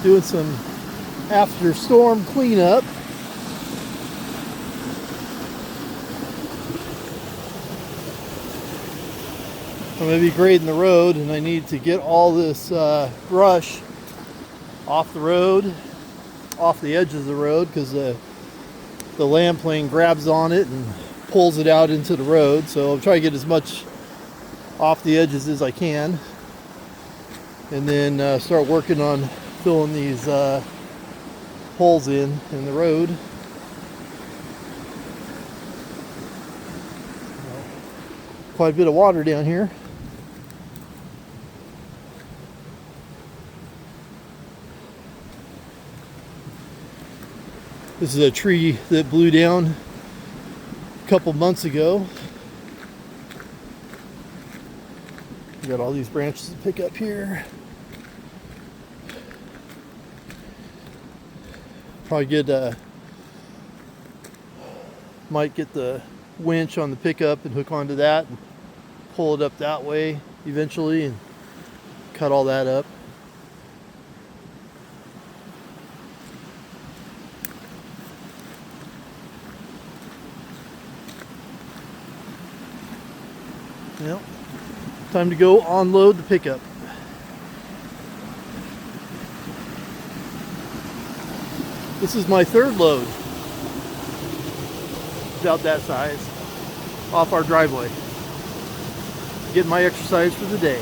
doing some after storm cleanup. I'm going to be grading the road, and I need to get all this brush off the road, off the edges of the road, because the land plane grabs on it and pulls it out into the road. So I'll try to get as much off the edges as I can, and then start working on filling these holes in the road. Quite a bit of water down here. This is a tree that blew down a couple months ago. We got all these branches to pick up here. Probably might get the winch on the pickup and hook onto that and pull it up that way eventually and cut all that up. Well, time to go unload the pickup. This is my third load, about that size, off our driveway. Getting my exercise for the day.